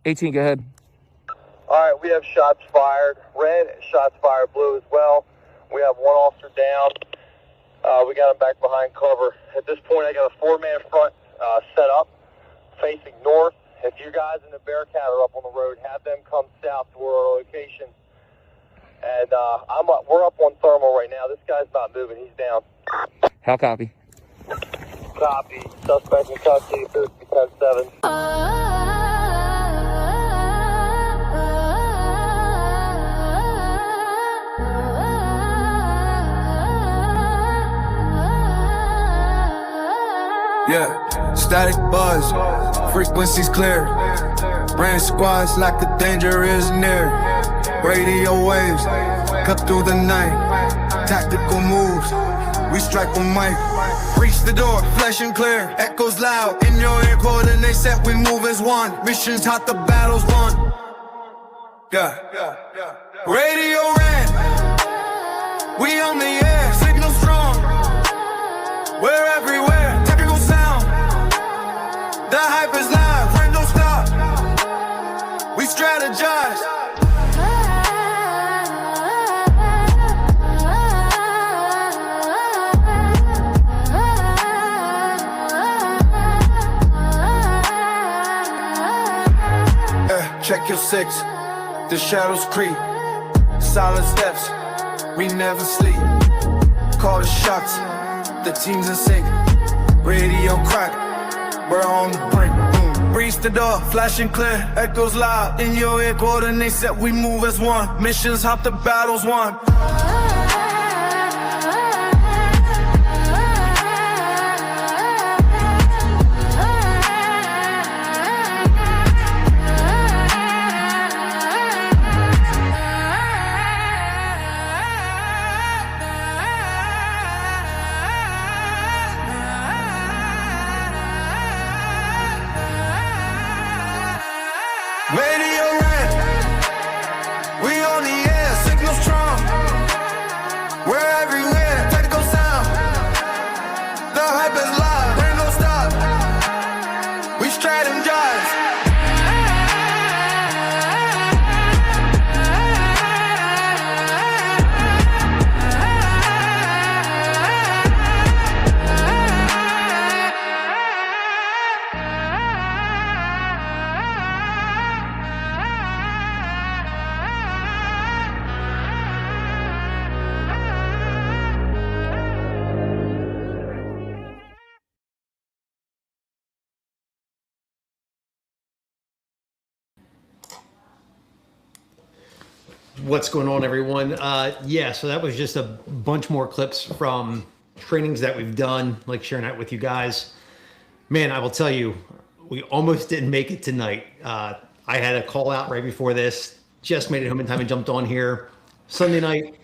18, go ahead. All right, we have shots fired red, shots fired blue as well. We have one officer down. We got him back behind cover. At this point, I got a 4-man front set up, facing north. If you guys in the Bearcat are up on the road, have them come south to our location. And we're up on thermal right now. This guy's not moving. He's down. How copy? Copy. Suspect in custody, 10-7. Yeah, static buzz, frequencies clear. Brand squads like the danger is near. Radio waves cut through the night. Tactical moves, we strike with might. Reach the door, flesh and clear. Echoes loud in your ear. Coordinates set, we move as one. Missions hot, the battle's won. Yeah, radio red. We on the air, signal strong. We're everywhere. The hype is live, friend don't stop. We strategize. Check your 6, the shadows creep. Solid steps, we never sleep. Call the shots, the team's in sync. Radio crack. We're on the brink, Breach the door, flashing clear, echoes loud in your ear, coordinates set, we move as one. Missions hop, the battle's won. Radio red, we on the air, signal strong. We're everywhere, technical sound. The hype is live, rain don't stop. We strategize. What's going on, everyone? So that was just a bunch more clips from trainings that we've done, like sharing that with you guys. Man, I will tell you, we almost didn't make it tonight. I had a call out right before this, just made it home in time and jumped on here. Sunday night,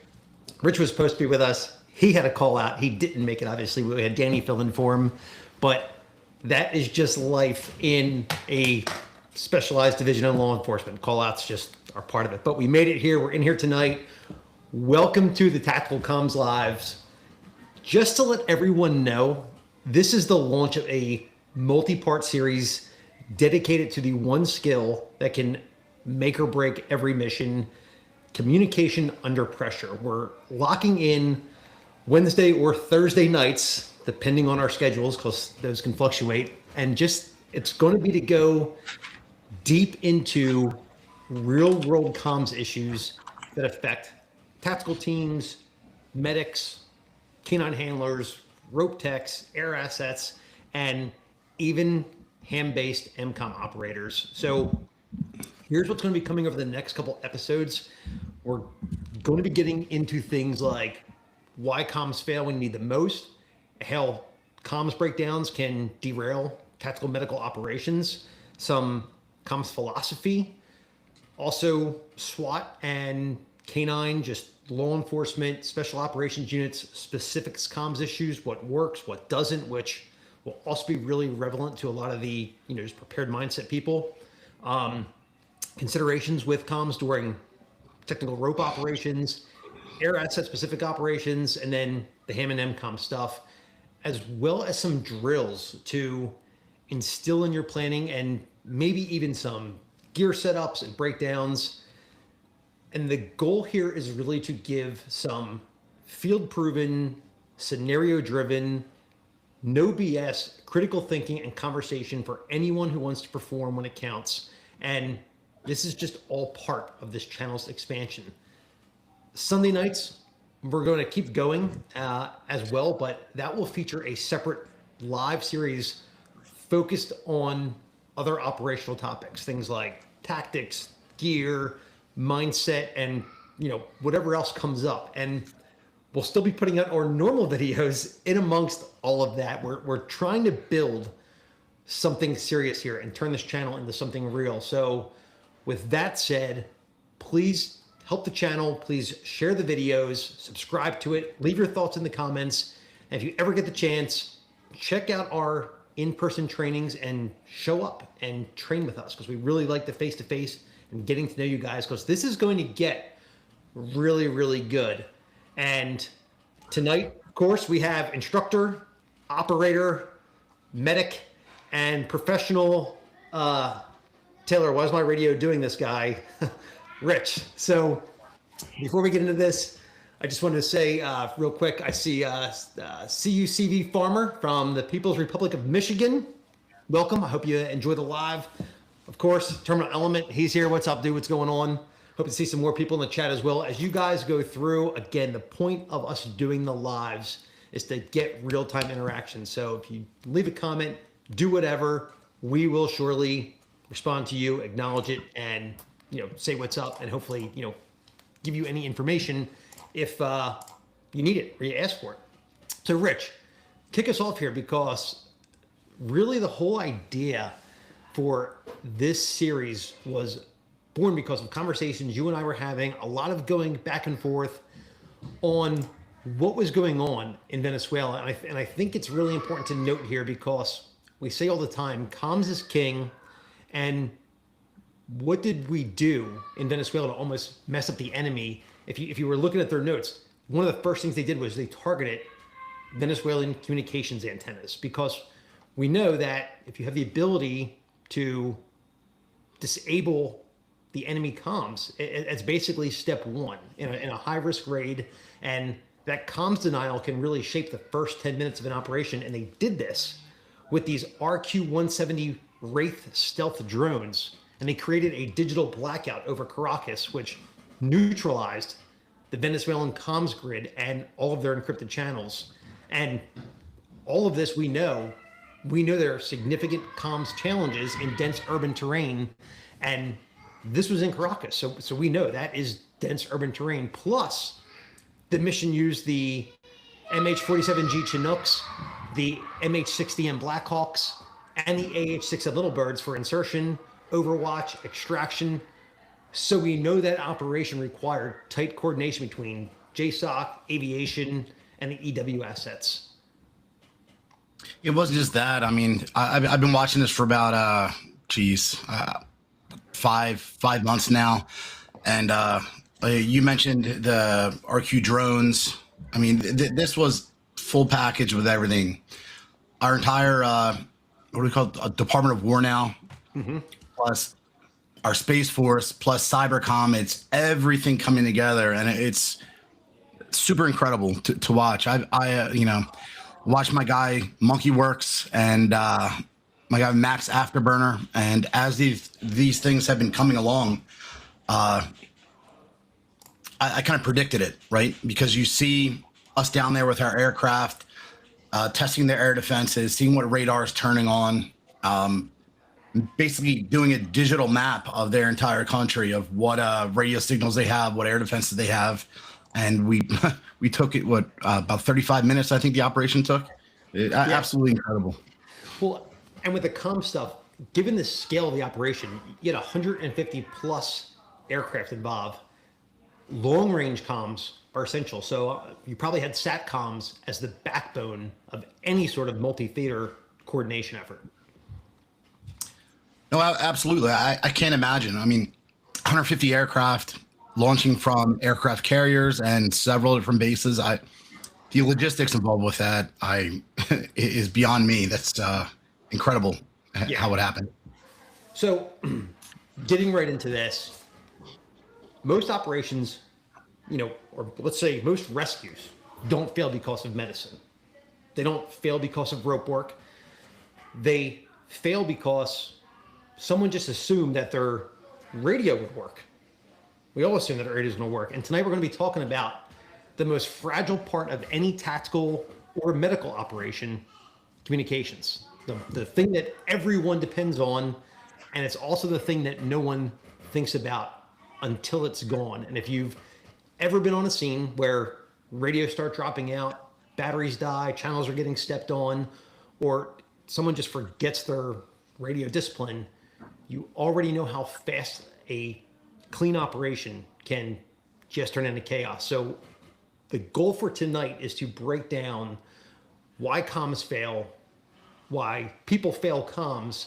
Rich was supposed to be with us. He had a call out. He didn't make it, obviously. We had Danny fill in for him. But that is just life in a specialized division of law enforcement. Call outs just are part of it. But we made it here. We're in here tonight. Welcome to the Tactical Comms Lives. Just to let everyone know, this is the launch of a multi-part series dedicated to the one skill that can make or break every mission: communication under pressure. We're locking in Wednesday or Thursday nights, depending on our schedules, because those can fluctuate. And it's going to be to go deep into real world comms issues that affect tactical teams, medics, canine handlers, rope techs, air assets, and even ham-based MCOM operators. So here's what's going to be coming over the next couple episodes. We're going to be getting into things like why comms fail when you need the most, how comms breakdowns can derail tactical medical operations, some comms philosophy, also SWAT and canine, just law enforcement, special operations units, specifics comms issues, what works, what doesn't, which will also be really relevant to a lot of the, just prepared mindset people. Considerations with comms during technical rope operations, air asset specific operations, and then the ham and MCOM stuff, as well as some drills to instill in your planning and maybe even some gear setups and breakdowns. And the goal here is really to give some field proven, scenario driven, no BS, critical thinking and conversation for anyone who wants to perform when it counts. And this is just all part of this channel's expansion. Sunday nights, we're going to keep going as well, but that will feature a separate live series focused on other operational topics, things like tactics, gear, mindset, and whatever else comes up. And we'll still be putting out our normal videos in amongst all of that. We're trying to build something serious here and turn this channel into something real. So with that said, please help the channel. Please share the videos, subscribe to it, leave your thoughts in the comments. And if you ever get the chance, check out our in-person trainings and show up and train with us, because we really like the face-to-face and getting to know you guys, because this is going to get really, really good. And tonight, of course, we have instructor, operator, medic, and professional, Taylor, why is my radio doing this guy? Rich. So before we get into this, I just wanted to say real quick, I see CUCV Farmer from the People's Republic of Michigan. Welcome. I hope you enjoy the live. Of course, Terminal Element, he's here. What's up, dude? What's going on? Hope to see some more people in the chat as well. As you guys go through, again, the point of us doing the lives is to get real-time interaction. So if you leave a comment, do whatever, we will surely respond to you, acknowledge it, and say what's up, and hopefully give you any information if you need it or you ask for it. So Rich, kick us off here, because really the whole idea for this series was born because of conversations you and I were having, a lot of going back and forth on what was going on in Venezuela. And I think it's really important to note here, because we say all the time, comms is king. And what did we do in Venezuela to almost mess up the enemy? If you were looking at their notes, one of the first things they did was they targeted Venezuelan communications antennas, because we know that if you have the ability to disable the enemy comms, it's basically step one in a high risk raid. And that comms denial can really shape the first 10 minutes of an operation. And they did this with these RQ-170 Wraith stealth drones. And they created a digital blackout over Caracas, which neutralized the Venezuelan comms grid and all of their encrypted channels. And all of this, we know there are significant comms challenges in dense urban terrain. And this was in Caracas. So we know that is dense urban terrain. Plus, the mission used the MH-47G Chinooks, the MH-60M Blackhawks, and the AH-6 Little Birds for insertion, overwatch, extraction. So we know that operation required tight coordination between JSOC, aviation, and the EW assets. It wasn't just that. I mean, I've been watching this for about, 5 months now. And you mentioned the RQ drones. I mean, this was full package with everything. Our entire, what do we call it? Department of War now, plus our Space Force, plus Cybercom. It's everything coming together, and it's super incredible to watch. I watched my guy Monkey Works and my guy Max Afterburner, and as these things have been coming along, I kind of predicted it, right? Because you see us down there with our aircraft, testing their air defenses, seeing what radar is turning on, basically doing a digital map of their entire country of what radio signals they have, what air defenses they have. And we took it, about 35 minutes, I think the operation took. Absolutely incredible. Well, and with the comm stuff, given the scale of the operation, you had 150 plus aircraft involved. Long range comms are essential. So you probably had SAT comms as the backbone of any sort of multi-theater coordination effort. No, absolutely. I can't imagine. I mean, 150 aircraft launching from aircraft carriers and several different bases. The logistics involved with that is beyond me. That's incredible how it happened. So getting right into this, most operations, or let's say most rescues don't fail because of medicine. They don't fail because of rope work. They fail because someone just assumed that their radio would work. We all assume that our radio is going to work. And tonight we're going to be talking about the most fragile part of any tactical or medical operation, communications. The thing that everyone depends on, and it's also the thing that no one thinks about until it's gone. And if you've ever been on a scene where radios start dropping out, batteries die, channels are getting stepped on, or someone just forgets their radio discipline, you already know how fast a clean operation can just turn into chaos. So the goal for tonight is to break down why comms fail, why people fail comms,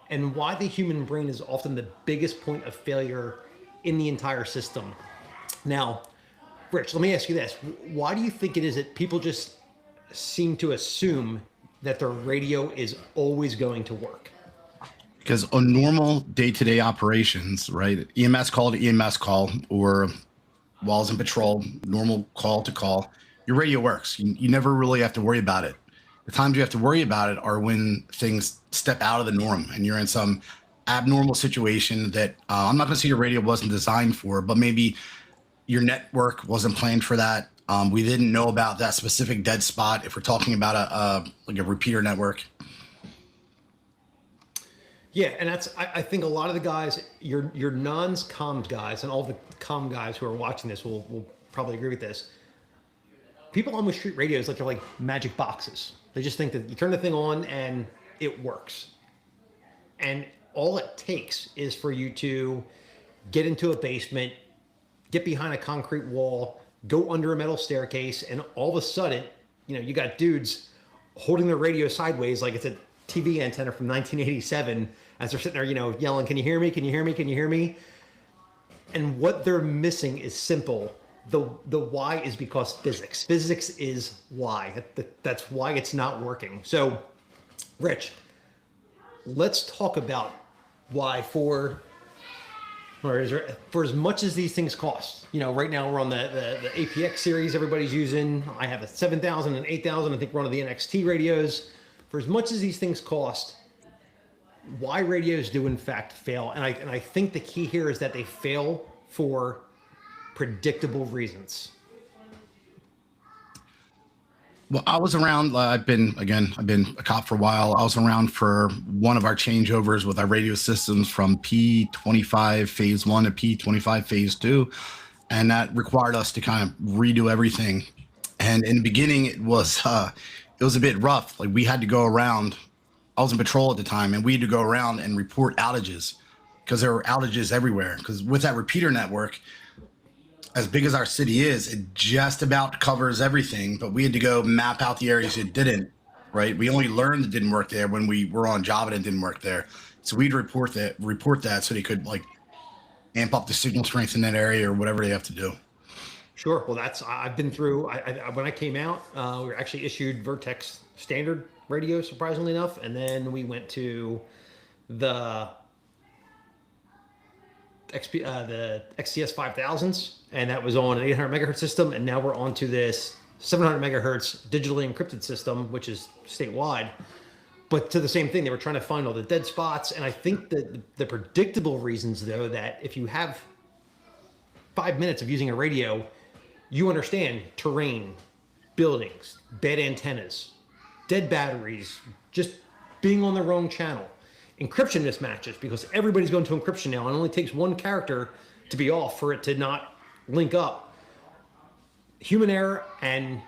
and why the human brain is often the biggest point of failure in the entire system. Now, Rich, let me ask you this. Why do you think it is that people just seem to assume that their radio is always going to work? Because on normal day-to-day operations, right, EMS call to EMS call, or walls in patrol, normal call to call, your radio works. You never really have to worry about it. The times you have to worry about it are when things step out of the norm and you're in some abnormal situation that I'm not going to say your radio wasn't designed for, but maybe your network wasn't planned for that. We didn't know about that specific dead spot. If we're talking about like a repeater network. Yeah, and I think a lot of the guys, your non-comm guys, and all the comm guys who are watching this will probably agree with this. People almost treat radios like they're like magic boxes. They just think that you turn the thing on and it works. And all it takes is for you to get into a basement, get behind a concrete wall, go under a metal staircase, and all of a sudden, you got dudes holding their radio sideways like it's a TV antenna from 1987 as they're sitting there, yelling, "Can you hear me? Can you hear me? Can you hear me?" And what they're missing is simple. The why is because physics. Physics is why. That's why it's not working. So, Rich, let's talk about why for as much as these things cost. Right now we're on the APX series everybody's using. I have a 7000 and 8000. I think we're on the NXT radios. For as much as these things cost, why radios do in fact fail. And I think the key here is that they fail for predictable reasons. Well, I was around. I've been a cop for a while. I was around for one of our changeovers with our radio systems from P25 phase 1 to P25 phase 2, and that required us to kind of redo everything. And in the beginning, it was a bit rough. Like, we had to go around. I was in patrol at the time, and we had to go around and report outages because there were outages everywhere. Because with that repeater network, as big as our city is, it just about covers everything, but we had to go map out the areas it didn't, right? We only learned it didn't work there when we were on job and it didn't work there. So we'd report that so they could like amp up the signal strength in that area or whatever they have to do. Sure. Well, I've been through, when I came out, we were actually issued Vertex standard radio, surprisingly enough. And then we went to the XTS 5000s, and that was on an 800 megahertz system. And now we're on to this 700 megahertz digitally encrypted system, which is statewide. But to the same thing, they were trying to find all the dead spots. And I think that the predictable reasons, though, that if you have 5 minutes of using a radio, you understand terrain, buildings, bad antennas, dead batteries, just being on the wrong channel. Encryption mismatches, because everybody's going to encryption now, and it only takes one character to be off for it to not link up. Human error and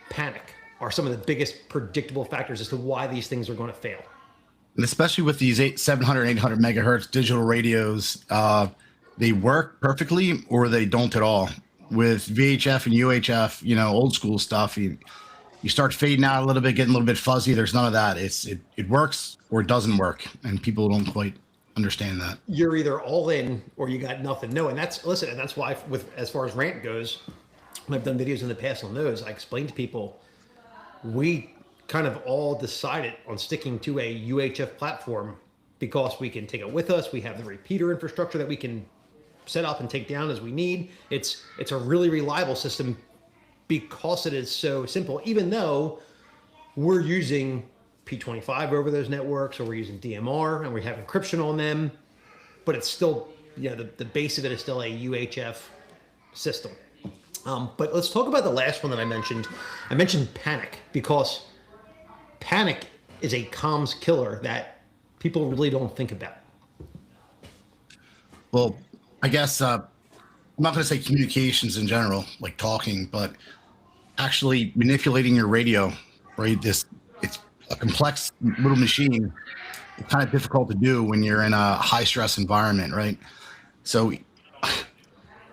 panic are some of the biggest predictable factors as to why these things are going to fail. And especially with these 700, 800 megahertz digital radios, they work perfectly or they don't at all. With VHF and UHF, old school stuff, you start fading out a little bit, getting a little bit fuzzy. There's none of that. It works or it doesn't work, and people don't quite understand that. You're either all in or you got nothing. No, and that's why as far as rant goes, when I've done videos in the past on those, I explain to people, we kind of all decided on sticking to a UHF platform because we can take it with us. We have the repeater infrastructure that we can set up and take down as we need. It's a really reliable system because it is so simple, even though we're using P25 over those networks, or we're using DMR and we have encryption on them, but it's still, the base of it is still a UHF system. But let's talk about the last one that I mentioned. I mentioned panic, because panic is a comms killer that people really don't think about. Well, I guess I'm not going to say communications in general, like talking, but actually manipulating your radio, right? It's a complex little machine. It's kind of difficult to do when you're in a high stress environment, right? So I'm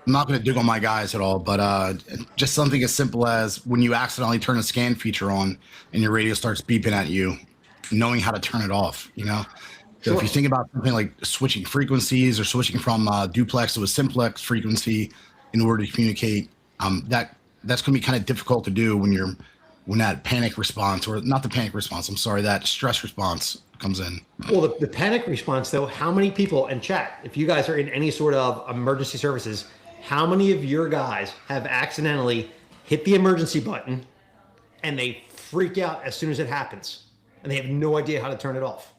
not going to dig on my guys at all, but just something as simple as when you accidentally turn a scan feature on and your radio starts beeping at you, knowing how to turn it off, So Sure. if you think about something like switching frequencies or switching from duplex to a simplex frequency in order to communicate, that's going to be kind of difficult to do when that panic response, or not the panic response, I'm sorry, that stress response comes in. Well, the panic response, though, how many people, and chat, if you guys are in any sort of emergency services, how many of your guys have accidentally hit the emergency button and they freak out as soon as it happens and they have no idea how to turn it off?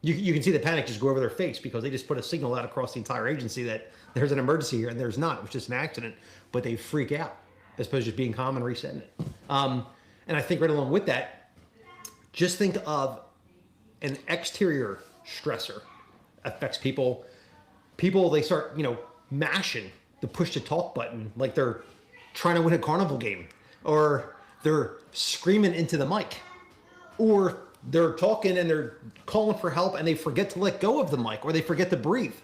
You can see the panic just go over their face because they just put a signal out across the entire agency that there's an emergency here, and there's not. It was just an accident, but they freak out as opposed to just being calm and resetting it. And I think right along with that, just think of an exterior stressor affects people. People, they start, mashing the push to talk button like they're trying to win a carnival game, or they're screaming into the mic, or they're talking and they're calling for help and they forget to let go of the mic, or they forget to breathe.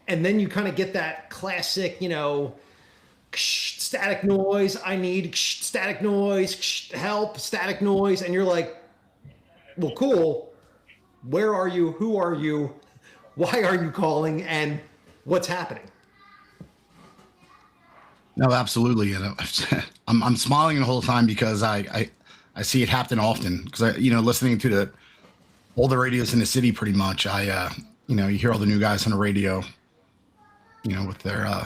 And then you kind of get that classic, static noise. I need static noise, help, static noise. And you're like, well, cool. Where are you? Who are you? Why are you calling? And what's happening? No, absolutely. I'm smiling the whole time because I see it happen often, because listening to all the radios in the city, pretty much, you hear all the new guys on the radio, with their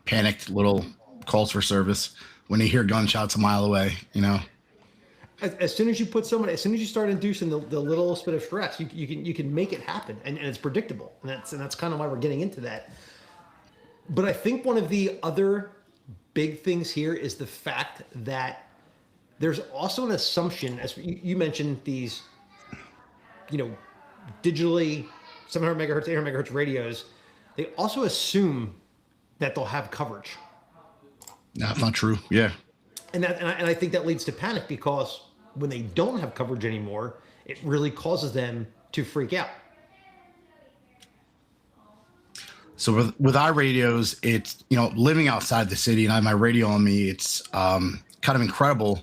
panicked little calls for service when they hear gunshots a mile away, As soon as you put someone, as soon as you start inducing the littlest bit of stress, you can make it happen, and it's predictable, and that's kind of why we're getting into that. But I think one of the other big things here is the fact that there's also an assumption, as you mentioned, these, digitally 700 megahertz, 800 megahertz radios, they also assume that they'll have coverage. No, that's not true. Yeah. And I think that leads to panic, because when they don't have coverage anymore, it really causes them to freak out. So with our radios, it's, living outside the city and I have my radio on me, it's kind of incredible.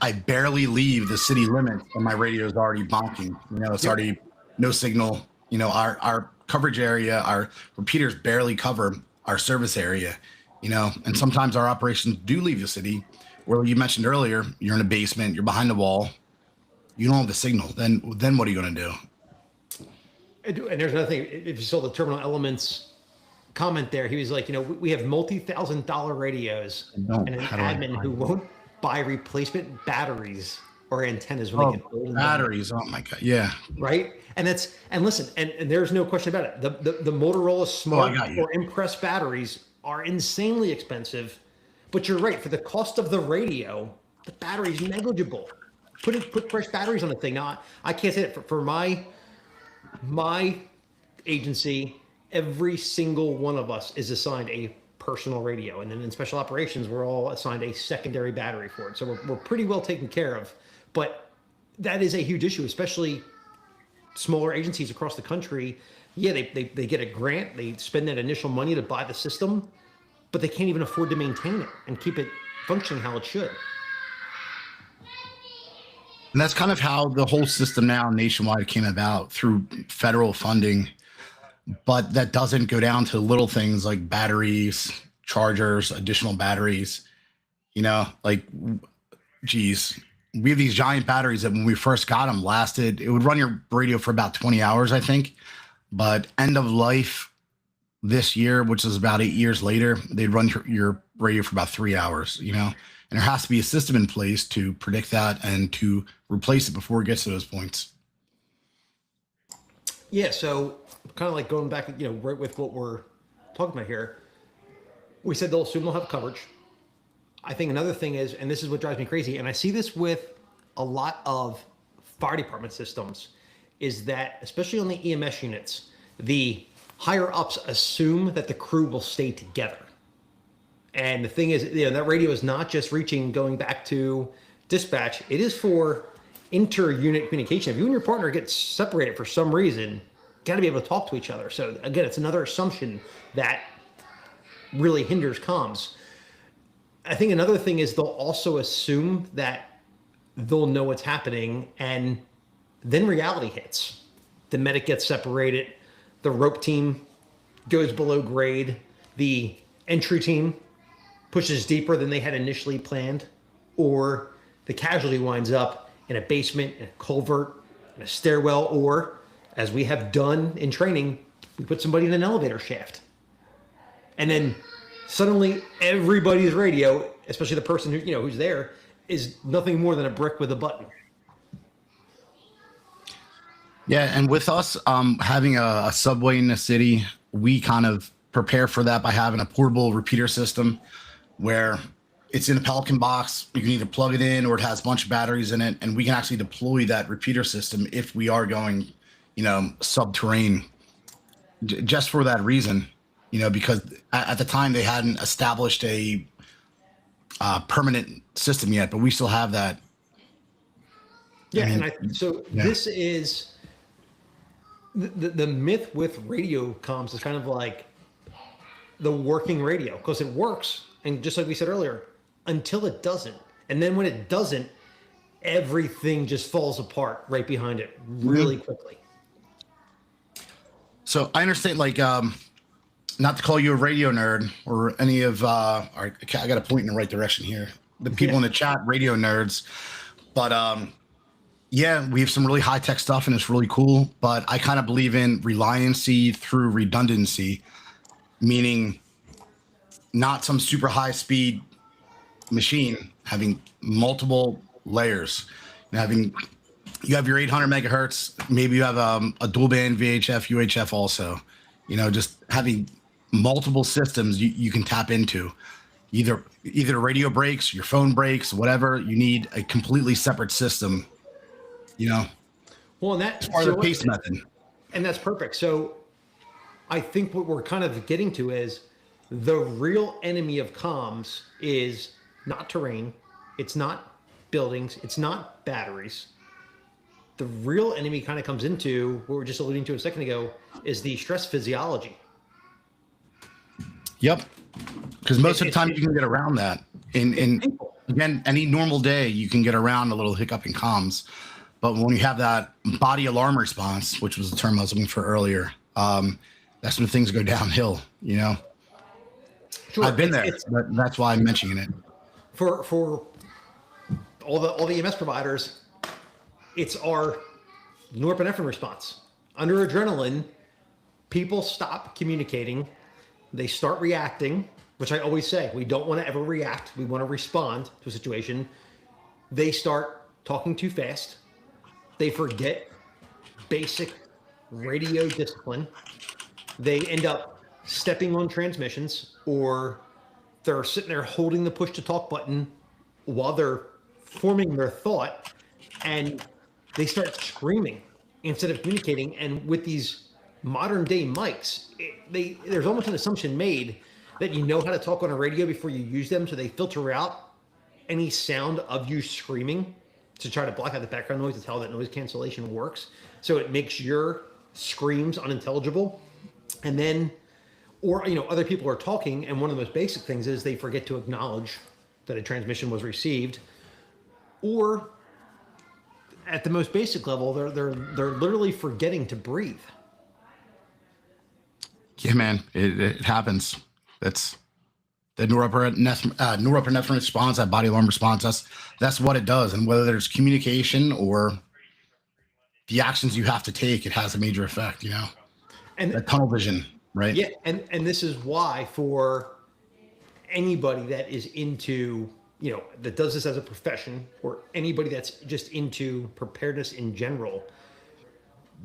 I barely leave the city limits and my radio is already bonking. It's already no signal. Our coverage area, our repeaters barely cover our service area, and sometimes our operations do leave the city, where you mentioned earlier, you're in a basement, you're behind the wall, you don't have the signal. Then what are you going to do? And there's another thing. If you saw the Terminal Elements comment there, he was like, we have multi-$1,000 radios and an admin who won't buy replacement batteries or antennas when they get old. Batteries. Oh my God. Yeah. Right. And listen, and there's no question about it. The Motorola Smart or Impress batteries are insanely expensive, but you're right. For the cost of the radio, the battery's negligible. Put fresh batteries on the thing. Now, I can't say that for my agency, every single one of us is assigned a personal radio, and then in special operations, we're all assigned a secondary battery for it. So we're pretty well taken care of, but that is a huge issue, especially smaller agencies across the country. Yeah, they get a grant, they spend that initial money to buy the system, but they can't even afford to maintain it and keep it functioning how it should. And that's kind of how the whole system now nationwide came about, through federal funding. But that doesn't go down to little things like batteries, chargers, additional batteries, geez, we have these giant batteries that when we first got them lasted, it would run your radio for about 20 hours, I think. But end of life this year, which is about 8 years later, they'd run your radio for about 3 hours, you know? And there has to be a system in place to predict that and to replace it before it gets to those points. Yeah, so kind of like going back, right with what we're talking about here, we said they'll assume they'll have coverage. I think another thing is, and this is what drives me crazy, and I see this with a lot of fire department systems, is that, especially on the EMS units, the higher ups assume that the crew will stay together. And the thing is, that radio is not just going back to dispatch. It is for inter-unit communication. If you and your partner get separated for some reason, you got to be able to talk to each other. So again, it's another assumption that really hinders comms. I think another thing is they'll also assume that they'll know what's happening, and then reality hits. The medic gets separated, the rope team goes below grade, the entry team pushes deeper than they had initially planned, or the casualty winds up in a basement, in a culvert, in a stairwell, or, as we have done in training, we put somebody in an elevator shaft. And then suddenly everybody's radio, especially the person who's there, is nothing more than a brick with a button. Yeah, and with us having a subway in the city, we kind of prepare for that by having a portable repeater system where it's in a Pelican box. You can either plug it in or it has a bunch of batteries in it, and we can actually deploy that repeater system if we are going, subterranean, just for that reason, because at the time they hadn't established a permanent system yet, but we still have that. Yeah, this is the myth with radio comms is kind of like the working radio, because it works, and just like we said earlier, until it doesn't. And then when it doesn't, everything just falls apart right behind it really quickly. So I understand, not to call you a radio nerd or any of, I got to point in the right direction here. The people in the chat, radio nerds. But yeah, we have some really high tech stuff and it's really cool. But I kind of believe in reliancy through redundancy, meaning not some super high speed machine having multiple layers. You have your 800 megahertz, maybe you have a dual band VHF, UHF also. Just having multiple systems you can tap into. Either radio breaks, your phone breaks, whatever. You need a completely separate system. Well, and that's part of the PACE method. And that's perfect. So I think what we're kind of getting to is the real enemy of comms is not terrain, it's not buildings, it's not batteries. The real enemy kind of comes into what we were just alluding to a second ago, is the stress physiology. Yep. Because most of the time you can get around that. Again, any normal day you can get around a little hiccup in comms. But when you have that body alarm response, which was the term I was looking for earlier, that's when things go downhill, Sure, I've been there, but that's why I'm mentioning it. For all the EMS providers, it's our norepinephrine response. Under adrenaline, people stop communicating. They start reacting, which I always say, we don't want to ever react. We want to respond to a situation. They start talking too fast. They forget basic radio discipline. They end up stepping on transmissions, or they're sitting there holding the push to talk button while they're forming their thought, and they start screaming instead of communicating. And with these modern day mics, there's almost an assumption made that you know how to talk on a radio before you use them, so they filter out any sound of you screaming to try to block out the background noise. That's how that noise cancellation works. So it makes your screams unintelligible. And then, or other people are talking, and one of the most basic things is they forget to acknowledge that a transmission was received, or at the most basic level, they're literally forgetting to breathe. Yeah, man, it happens. That's the norepinephrine response, that body alarm response. That's what it does. And whether there's communication or the actions you have to take, it has a major effect, And that tunnel vision, right? yeah, and this is why for anybody that is into, that does this as a profession, or anybody that's just into preparedness in general,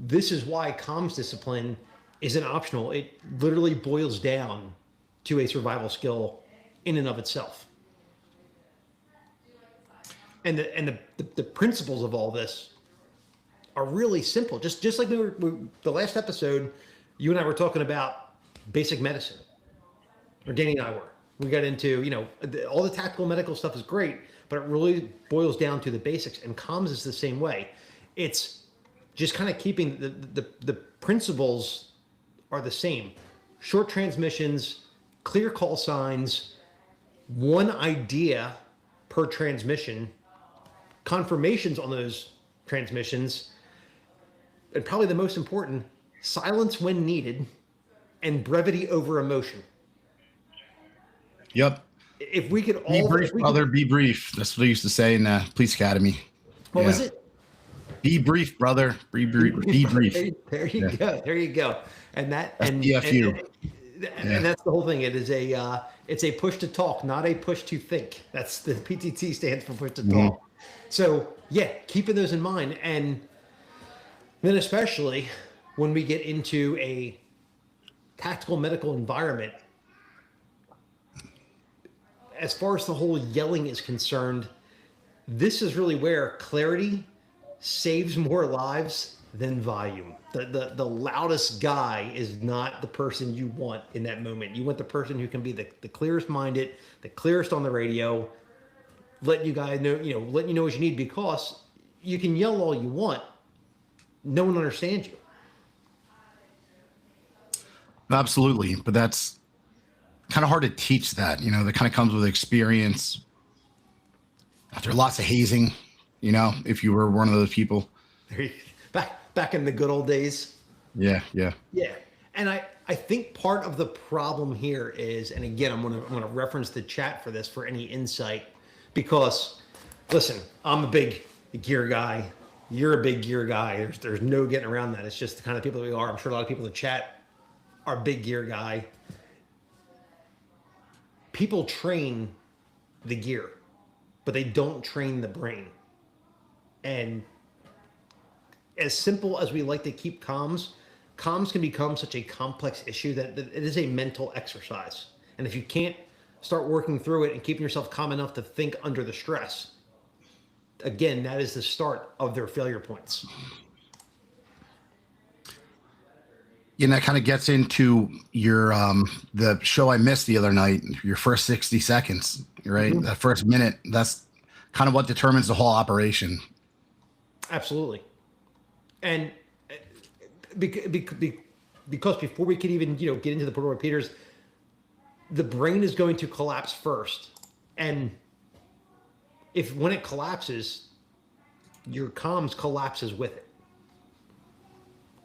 this is why comms discipline isn't optional. It literally boils down to a survival skill in and of itself. And the principles of all this are really simple. Just like the last episode, you and I were talking about basic medicine, or Danny and I were. We got into, all the tactical medical stuff is great, but it really boils down to the basics. And comms is the same way. It's just kind of keeping the principles are the same. Short transmissions, clear call signs, one idea per transmission, confirmations on those transmissions, and probably the most important, silence when needed, and brevity over emotion. Yep. If we could Be all brief, brother. Be brief. That's what I used to say in Police Academy. What was it? Be brief, brother. Be brief. Be brief. There you go. There you go. And that and PFU. And that's the whole thing. It is it's a push to talk, not a push to think. That's the PTT stands for push to talk. So yeah, keeping those in mind, and then especially when we get into a tactical medical environment, as far as the whole yelling is concerned, this is really where clarity saves more lives than volume. The loudest guy is not the person you want in that moment. You want the person who can be the clearest minded, the clearest on the radio, let you guys know, let you know what you need, because you can yell all you want. No one understands you. Absolutely. But that's kind of hard to teach that, that kind of comes with experience. After lots of hazing, if you were one of those people. Back in the good old days. Yeah. And I think part of the problem here is, and again, I'm gonna reference the chat for this for any insight, because listen, I'm a big gear guy. You're a big gear guy. There's no getting around that. It's just the kind of people that we are. I'm sure a lot of people in the chat are a big gear guy. People train the gear, but they don't train the brain. And as simple as we like to keep comms can become such a complex issue that it is a mental exercise. And if you can't start working through it and keeping yourself calm enough to think under the stress, again, that is the start of their failure points. And that kind of gets into your the show I missed the other night, your first 60 seconds, right? Mm-hmm. That first minute, that's kind of what determines the whole operation. Absolutely. And because before we could even, get into the portal repeaters, the brain is going to collapse first. And when it collapses, your comms collapses with it.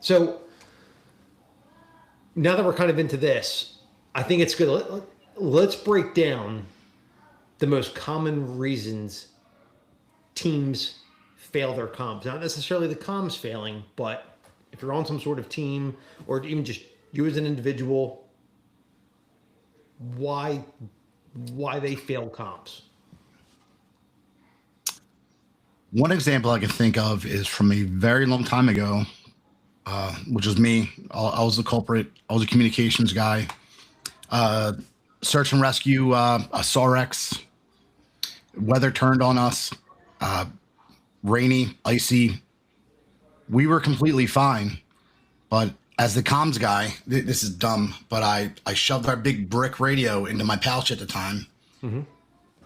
So now that we're kind of into this, I think it's good. Let's break down the most common reasons teams fail their comms. Not necessarily the comms failing, but if you're on some sort of team, or even just you as an individual, why they fail comms. One example I can think of is from a very long time ago, which was me. I was the culprit. I was a communications guy. Search and rescue, a Sorex. Weather turned on us. Rainy, icy. We were completely fine. But as the comms guy, this is dumb, but I shoved our big brick radio into my pouch at the time,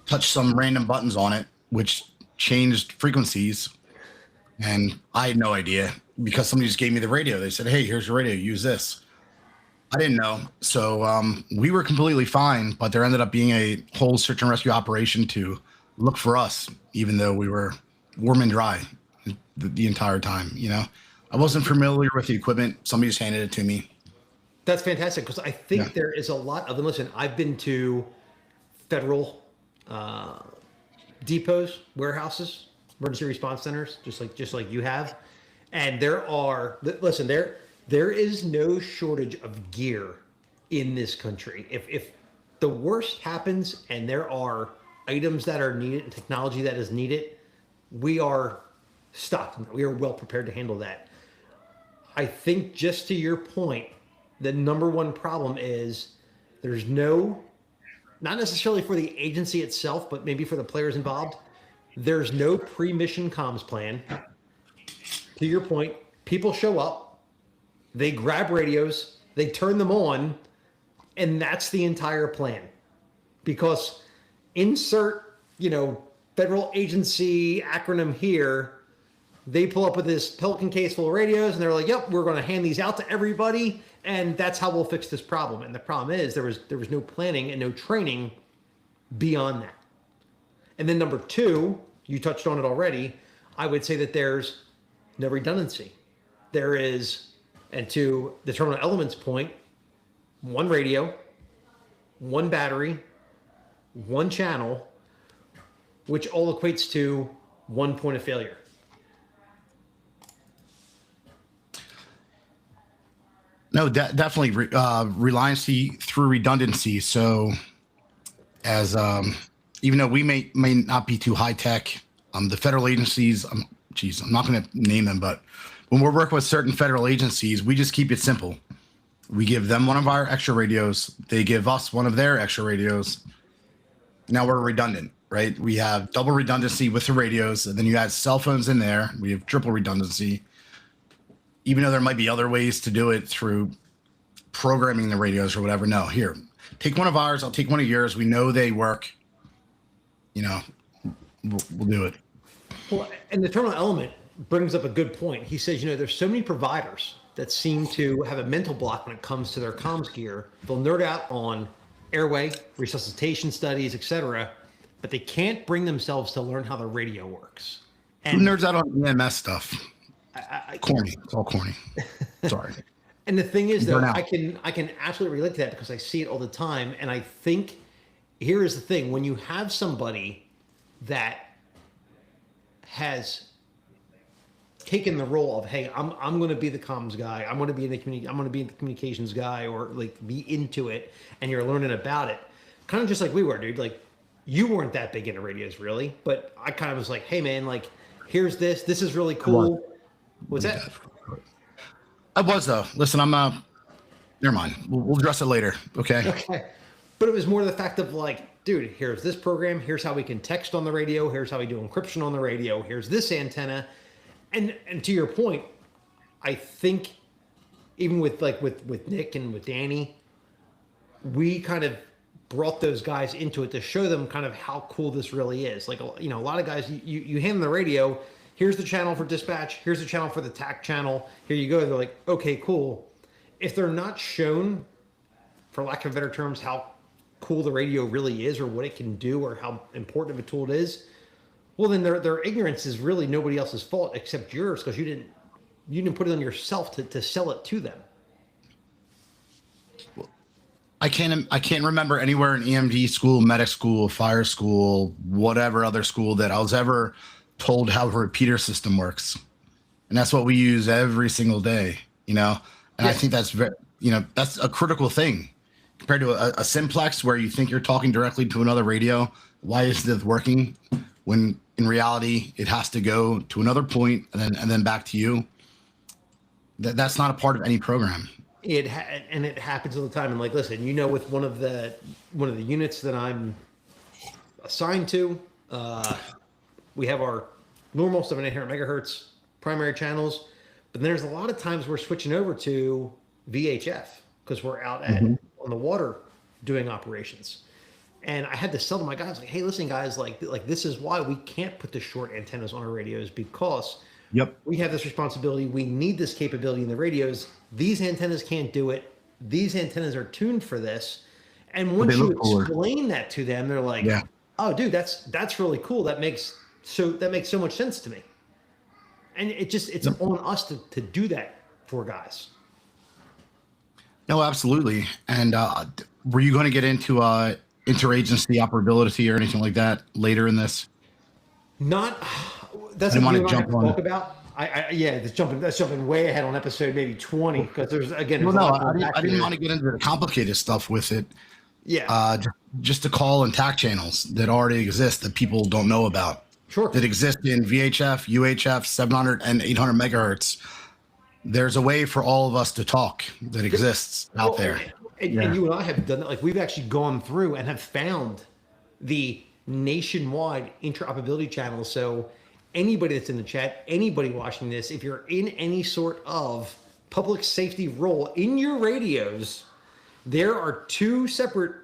touched some random buttons on it, which changed frequencies. And I had no idea, because somebody just gave me the radio. They said, hey, here's your radio, use this. I didn't know. So we were completely fine, but there ended up being a whole search and rescue operation to look for us, even though we were warm and dry the entire time. I wasn't familiar with the equipment. Somebody just handed it to me. That's fantastic, because I think there is a lot of them. Listen, I've been to federal depots, warehouses, emergency response centers, just like you have. And there is no shortage of gear in this country. If the worst happens and there are items that are needed and technology that is needed, we are stocked. We are well prepared to handle that. I think, just to your point, the number one problem is there's no, not necessarily for the agency itself, but maybe for the players involved, there's no pre-mission comms plan. To your point, people show up, they grab radios, they turn them on, and that's the entire plan. Because insert, federal agency acronym here, they pull up with this Pelican case full of radios, and they're like, yep, we're going to hand these out to everybody, and that's how we'll fix this problem. And the problem is there was no planning and no training beyond that. And then number two, you touched on it already, I would say that there's no redundancy. There is, and to the terminal elements point, one radio, one battery, one channel, which all equates to one point of failure. No, definitely reliancy through redundancy. So, as even though we may not be too high tech, the federal agencies, I'm not going to name them, but when we're working with certain federal agencies, we just keep it simple. We give them one of our extra radios. They give us one of their extra radios. Now we're redundant, right? We have double redundancy with the radios, and then you add cell phones in there. We have triple redundancy. Even though there might be other ways to do it through programming the radios or whatever. No, here, take one of ours. I'll take one of yours. We know they work. We'll do it. Well, and the terminal element brings up a good point. He says, there's so many providers that seem to have a mental block when it comes to their comms gear. They'll nerd out on airway, resuscitation studies, etc., but they can't bring themselves to learn how the radio works. And who nerds out on EMS stuff? Corny. It's all corny. Sorry. And the thing is, though, I can absolutely relate to that because I see it all the time. And I think here is the thing: when you have somebody that has taken the role of, hey, I'm going to be the comms guy, I'm going to be the communications guy, or like be into it, and you're learning about it, kind of just like we were, dude. Like, you weren't that big into radios, really, but I kind of was like, hey, man, like, here's this. This is really cool. What's that? I was, though. Listen, never mind. We'll address it later. Okay. Okay. But it was more the fact of like, dude, here's this program. Here's how we can text on the radio. Here's how we do encryption on the radio. Here's this antenna. And to your point, I think even with Nick and with Danny, we kind of brought those guys into it to show them kind of how cool this really is. Like, a lot of guys, you hand them the radio. Here's the channel for dispatch. Here's the channel for the TAC channel. Here you go. They're like, okay, cool. If they're not shown, for lack of better terms, how cool the radio really is or what it can do or how important of a tool it is, well, then their ignorance is really nobody else's fault except yours, because you didn't put it on yourself to sell it to them. I can't remember anywhere in EMD school, medic school, fire school, whatever other school that I was ever told how a repeater system works. And that's what we use every single day, And yeah. I think that's that's a critical thing compared to a simplex where you think you're talking directly to another radio. Why is this working when in reality it has to go to another point and then back to you? That's not a part of any program. It happens all the time. And like, listen, with one of the units that I'm assigned to, we have our normal 7,800 megahertz primary channels, but then there's a lot of times we're switching over to VHF because we're out on the water doing operations. And I had to sell to my guys, like, hey, listen, guys, like this is why we can't put the short antennas on our radios, because we have this responsibility. We need this capability in the radios. These antennas can't do it. These antennas are tuned for this. And once you explain that to them, they're like, oh, dude, that's really cool. That makes so much sense to me. And it's on us to do that for guys. No, absolutely. And were you going to get into interagency operability or anything like that later in this? Not that's I didn't something want you to and I have jump to on. talk about. Yeah, that's jumping way ahead on episode maybe 20 because there's Well, a no, lot going back I didn't here. want to get into the complicated stuff with it. Yeah, Just to call and TAC channels that already exist that people don't know about. sure. That exist in VHF, UHF, 700 and 800 megahertz. There's a way for all of us to talk that exists out Well, there. and you and I have done that. Like we've actually gone through and have found the nationwide interoperability channels. So anybody that's in the chat, anybody watching this, if you're in any sort of public safety role in your radios, there are two separate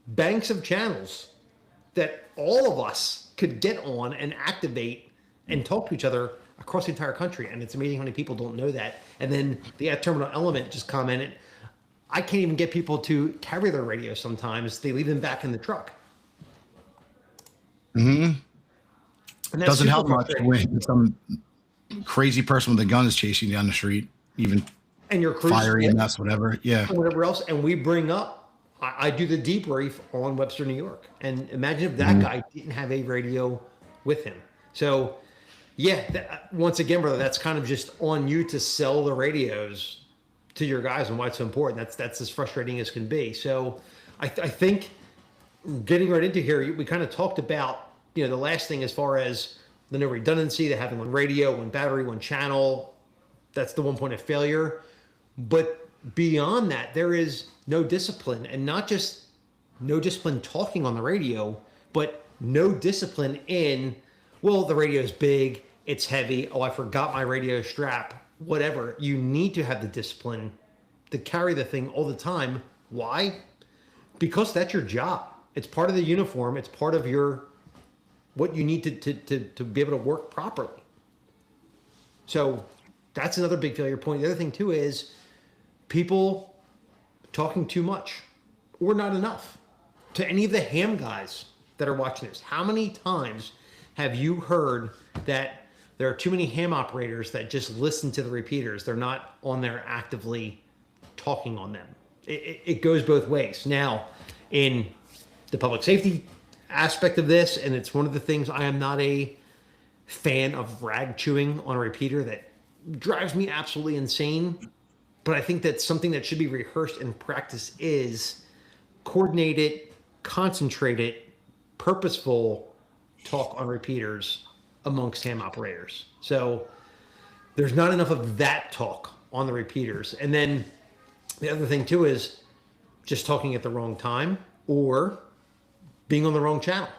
banks of channels that all of us could get on and activate and talk to each other across the entire country. And it's amazing how many people don't know that. And then the at terminal element just commented, I can't even get people to carry their radios sometimes. They leave them back in the truck. Mm-hmm. And that's Doesn't super help much frustrating. when some crazy person with a gun is chasing you down the street, even And your crew fire EMS, whatever. Yeah. and whatever else. And we bring up, I do the debrief on Webster, New York. And imagine if that guy didn't have a radio with him. So, yeah, once again, brother, that's kind of just on you to sell the radios to your guys and why it's so important. That's as frustrating as can be. So, I think getting right into here, we kind of talked about, the last thing as far as the no redundancy, the having one radio, one battery, one channel. That's the one point of failure. But beyond that, there is no discipline, and not just no discipline talking on the radio, but no discipline in, well, the radio's big, it's heavy, oh, I forgot my radio strap, whatever. You need to have the discipline to carry the thing all the time. Why? Because that's your job. It's part of the uniform. It's part of what you need to be able to work properly. So that's another big failure point. The other thing too is people talking too much or not enough. To any of the ham guys that are watching this, how many times have you heard that there are too many ham operators that just listen to the repeaters? They're not on there actively talking on them. It goes both ways. Now, in the public safety aspect of this, and it's one of the things I am not a fan of rag chewing on a repeater that drives me absolutely insane. But I think that's something that should be rehearsed in practice is coordinated, concentrated, purposeful talk on repeaters amongst ham operators. So there's not enough of that talk on the repeaters. And then the other thing too is just talking at the wrong time or being on the wrong channel.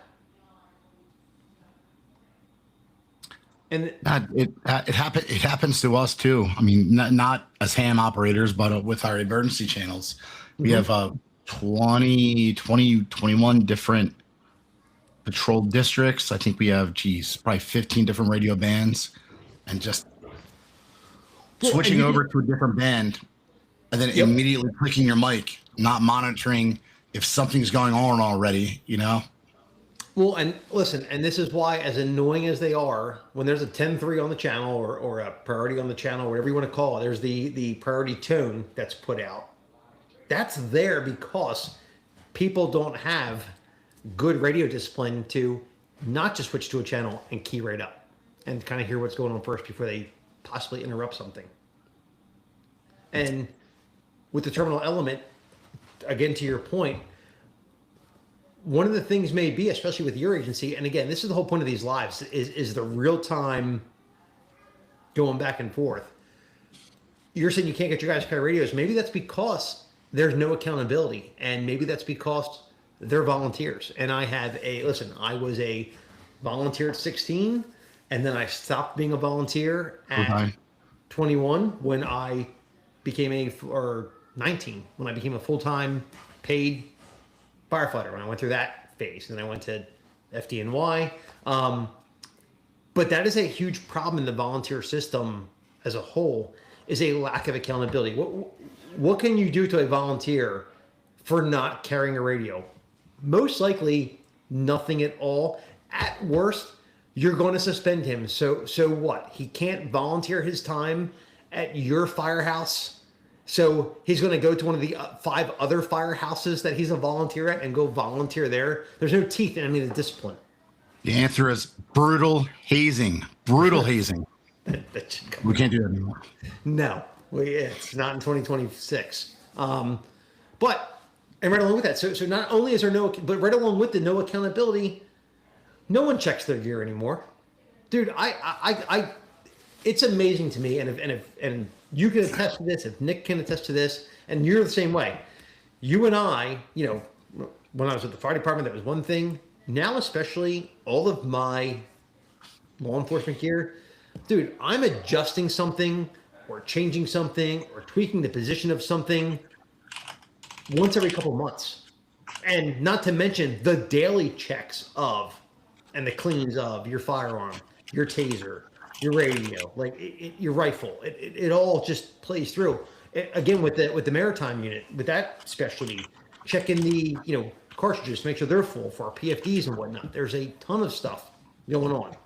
And It happens to us too. I mean, not as ham operators, but with our emergency channels, we have 21 different patrol districts. I think we have, probably 15 different radio bands, and just switching over to a different band, and then immediately clicking your mic, not monitoring if something's going on already. Well, and listen, and this is why, as annoying as they are, when there's a 10-3 on the channel or a priority on the channel, whatever you want to call it, there's the priority tone that's put out. That's there because people don't have good radio discipline to not just switch to a channel and key right up and kind of hear what's going on first before they possibly interrupt something. And with the terminal element, again, to your point, one of the things may be, especially with your agency, and again, this is the whole point of these lives, is the real-time going back and forth. You're saying you can't get your guys to carry radios. Maybe that's because there's no accountability, and maybe that's because they're volunteers. And I was a volunteer at 16, and then I stopped being a volunteer at 21 when I became or 19, when I became a full-time paid firefighter, when I went through that phase, and then I went to FDNY. But that is a huge problem in the volunteer system as a whole, is a lack of accountability. What can you do to a volunteer for not carrying a radio? Most likely nothing at all. At worst, you're going to suspend him. So what? He can't volunteer his time at your firehouse So he's going to go to one of the 5 other firehouses that he's a volunteer at and go volunteer there. There's no teeth in any of the discipline. The answer is brutal hazing. Brutal hazing. We can't do that anymore. No, it's not in 2026. But, and right along with that, so not only is there but right along with the no accountability, no one checks their gear anymore. Dude, I it's amazing to me, and you can attest to this, if Nick can attest to this, and you're the same way. You and I, when I was at the fire department, that was one thing. Now, especially, all of my law enforcement gear, dude, I'm adjusting something or changing something or tweaking the position of something once every couple months. And not to mention the daily checks of and the cleans of your firearm, your taser, your radio, like your rifle. It all just plays through. Again, with the maritime unit, with that specialty, checking the cartridges to make sure they're full for our PFDs and whatnot. There's a ton of stuff going on.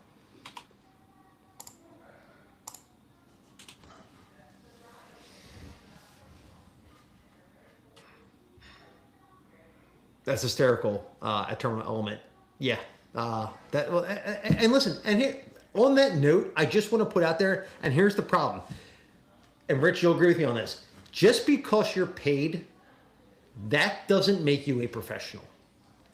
That's hysterical at terminal element. Yeah. And listen, and here on that note, I just want to put out there, and here's the problem. And Rich, you'll agree with me on this. Just because you're paid, that doesn't make you a professional.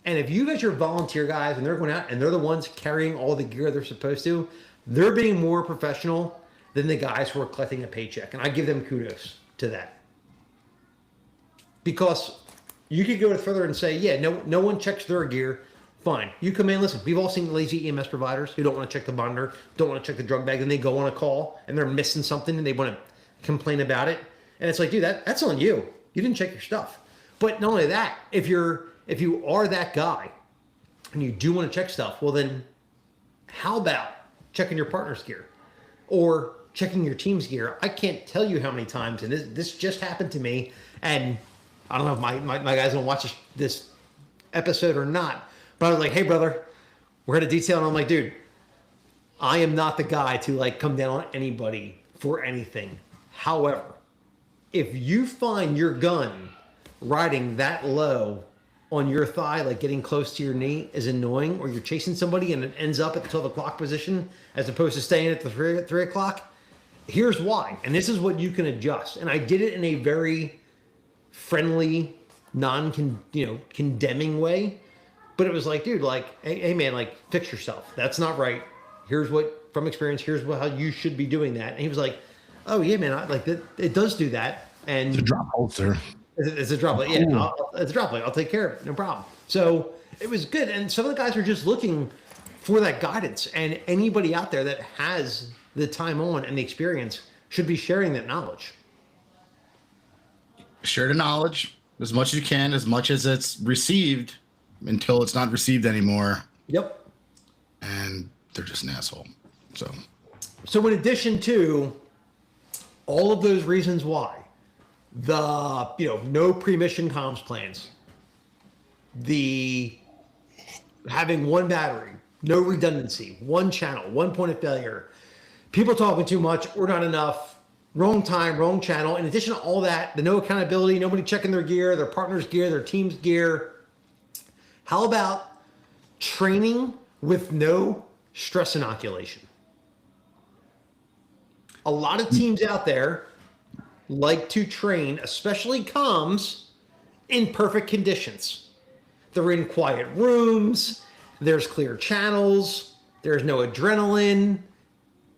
And if you guys are volunteer guys and they're going out and they're the ones carrying all the gear they're supposed to, they're being more professional than the guys who are collecting a paycheck. And I give them kudos to that. Because you could go further and say, yeah, no one checks their gear. Fine. You come in, listen, we've all seen lazy EMS providers who don't want to check the monitor, don't want to check the drug bag, and they go on a call and they're missing something and they want to complain about it. And it's like, dude, that's on you. You didn't check your stuff. But not only that, if you are that guy and you do want to check stuff, well then how about checking your partner's gear or checking your team's gear? I can't tell you how many times, and this just happened to me, and I don't know if my guys gonna watch this episode or not, but I was like, hey brother, we're at a detail, and I'm like, dude, I am not the guy to like come down on anybody for anything. However, if you find your gun riding that low on your thigh, like getting close to your knee is annoying, or you're chasing somebody and it ends up at the 12 o'clock position as opposed to staying at the 3 o'clock, here's why. And this is what you can adjust. And I did it in a very friendly, condemning way. But it was like, dude, like, hey man, like, fix yourself. That's not right. Here's what, from experience, how you should be doing that. And he was like, oh yeah, man, it does do that. And it's a drop holster. It's a droplet. Yeah, it's a droplet. I'll take care of it. No problem. So it was good. And some of the guys are just looking for that guidance. And anybody out there that has the time on and the experience should be sharing that knowledge. Share the knowledge as much as you can, as much as it's received, until it's not received anymore. Yep. And they're just an asshole. So in addition to all of those reasons why, the no pre-mission comms plans, the having one battery, no redundancy, one channel, one point of failure, people talking too much or not enough, wrong time, wrong channel. In addition to all that, the no accountability, nobody checking their gear, their partner's gear, their team's gear. How about training with no stress inoculation? A lot of teams out there like to train, especially comms, in perfect conditions. They're in quiet rooms, there's clear channels, there's no adrenaline,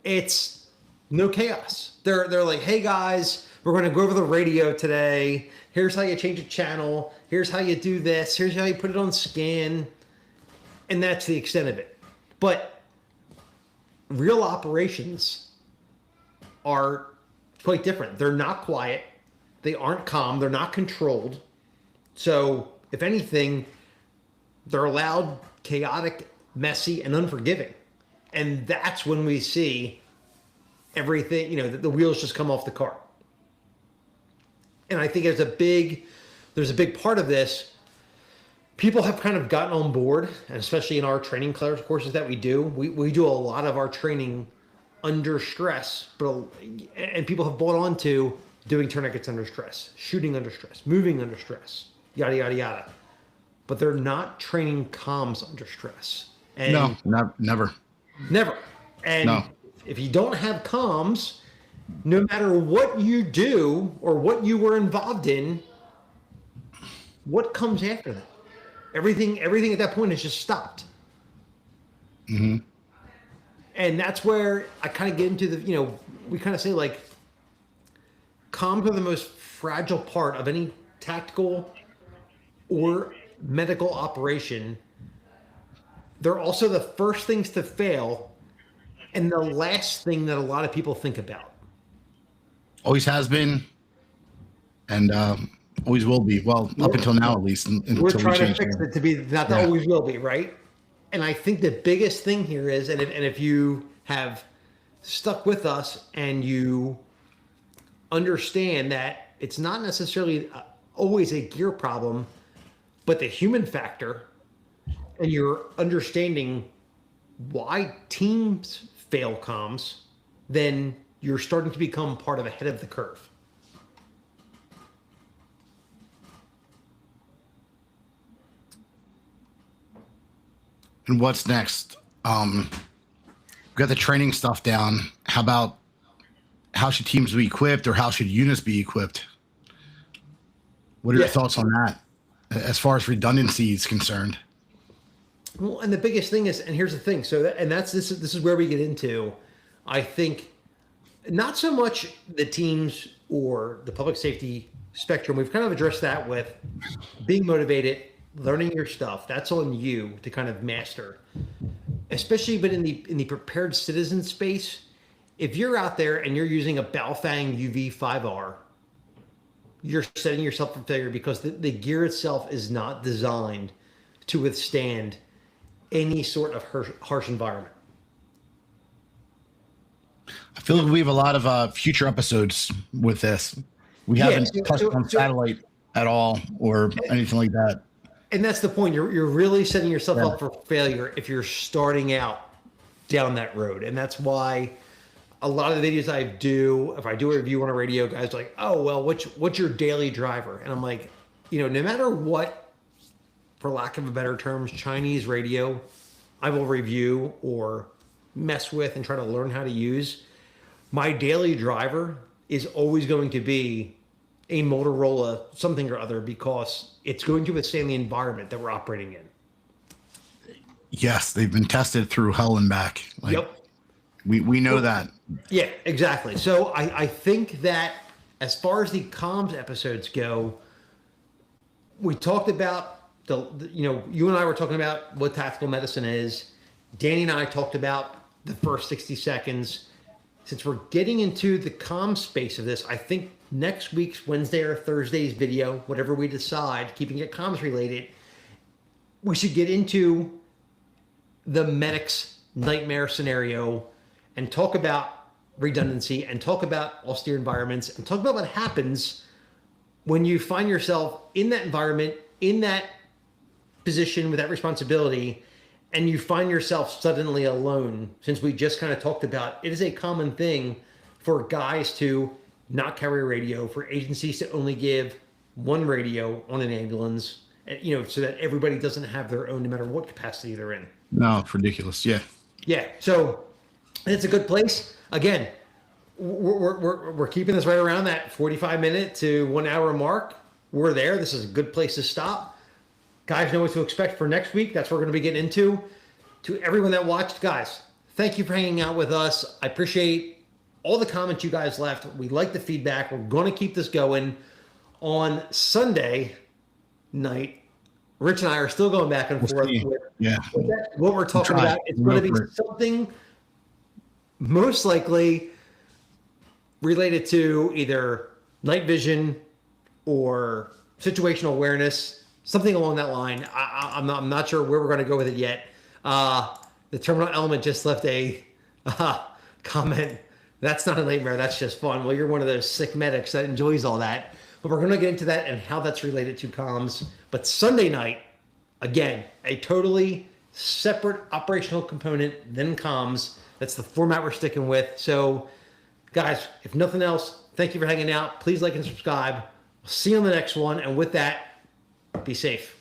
it's no chaos. They're like, hey guys, we're going to go over the radio today. Here's how you change a channel. Here's how you do this. Here's how you put it on scan. And that's the extent of it. But real operations are quite different. They're not quiet. They aren't calm. They're not controlled. So if anything, they're loud, chaotic, messy, and unforgiving. And that's when we see everything, the wheels just come off the car. And I think there's a big part of this. People have kind of gotten on board, and especially in our training courses that we do, we do a lot of our training under stress, and people have bought on to, doing tourniquets under stress, shooting under stress, moving under stress, yada, yada, yada. But they're not training comms under stress. And No, never. never. And No. if you don't have comms, no matter what you do or what you were involved in, what comes after that? Everything at that point is just stopped. Mm-hmm. And that's where I kind of get into we kind of say like comms are the most fragile part of any tactical or medical operation. They're also the first things to fail and the last thing that a lot of people think about. Always has been, and always will be. Well, up until now, at least. We're trying to fix it to be not that always will be, right? And I think the biggest thing here is, and if you have stuck with us and you understand that it's not necessarily always a gear problem, but the human factor, and you're understanding why teams fail comms, then you're starting to become part of ahead of the curve. And what's next? We got the training stuff down. How should teams be equipped, or how should units be equipped? What are your thoughts on that, as far as redundancy is concerned? Well, and the biggest thing is, and here's the thing. So, this is where we get into, I think, not so much the teams or the public safety spectrum. We've kind of addressed that with being motivated, learning your stuff. That's on you to kind of master, especially, but in the prepared citizen space. If you're out there and you're using a Baofeng UV5R, you're setting yourself for failure because the gear itself is not designed to withstand any sort of harsh environment. I feel like we have a lot of future episodes with this. We haven't touched on satellite at all or anything like that. And that's the point. You're really setting yourself up for failure if you're starting out down that road. And that's why a lot of the videos I do, if I do a review on a radio, guys are like, oh, well, what's your daily driver? And I'm like, no matter what, for lack of a better terms, Chinese radio, I will review or mess with and try to learn how to use. My daily driver is always going to be a Motorola something or other because it's going to withstand the environment that we're operating in. Yes, they've been tested through hell and back. Yep. We know that. Yeah, exactly. So I think that as far as the comms episodes go, we talked about you and I were talking about what tactical medicine is. Danny and I talked about the first 60 seconds. Since we're getting into the comm space of this, I think next week's Wednesday or Thursday's video, whatever we decide, keeping it comms related, we should get into the medic's nightmare scenario and talk about redundancy and talk about austere environments and talk about what happens when you find yourself in that environment, in that position with that responsibility, and you find yourself suddenly alone. Since we just kind of talked about, it is a common thing for guys to not carry a radio, for agencies to only give one radio on an ambulance, so that everybody doesn't have their own, no matter what capacity they're in. No, it's ridiculous. Yeah. Yeah. So it's a good place. Again, we're keeping this right around that 45-minute to 1 hour mark. We're there. This is a good place to stop. Guys know what to expect for next week. That's what we're going to be getting into. To everyone that watched, guys, thank you for hanging out with us. I appreciate all the comments you guys left. We like the feedback. We're going to keep this going. On Sunday night, Rich and I are still going back and forth with what we're talking about. It's going to be something most likely related to either night vision or situational awareness, something along that line. I'm not sure where we're going to go with it yet. The terminal element just left a comment. That's not a nightmare. That's just fun. Well, you're one of those sick medics that enjoys all that. But we're going to get into that and how that's related to comms. But Sunday night, again, a totally separate operational component than comms. That's the format we're sticking with. So, guys, if nothing else, Thank you for hanging out. Please like and subscribe. See you on the next one. And with that, be safe.